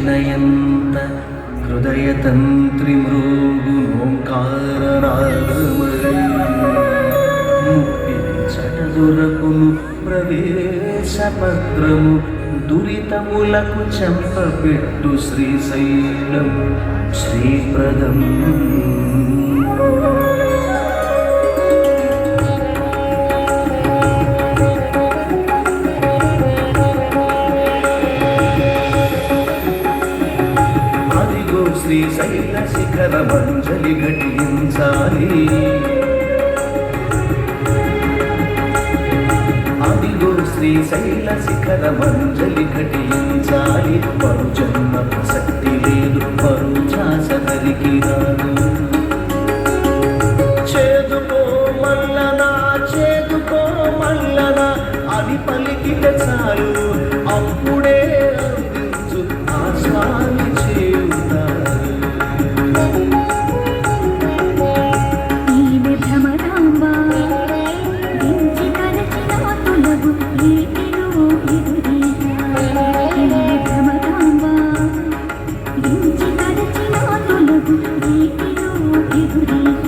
తలచినయంత హృదయ తంత్రి మృగు ఓంకారనాదమై ముక్తి చటదురకును ప్రవేశపత్రము దురితములకు చెంపపెట్టు శ్రీశైలం శ్రీప్రదం అదిగో శ్రీశైల శిఖర మంజలి ఘటించాలి శ్రీశైల శిఖర మంజలి ఘటించాలి పరు జన్మ ప్రసక్తి లేదు పరు ఛాసదరికి రాదు చేదుకో మల్లనా అది పలికితే చాలు అప్పుడే అందించు ఆ స్వామి చేయుతారు ी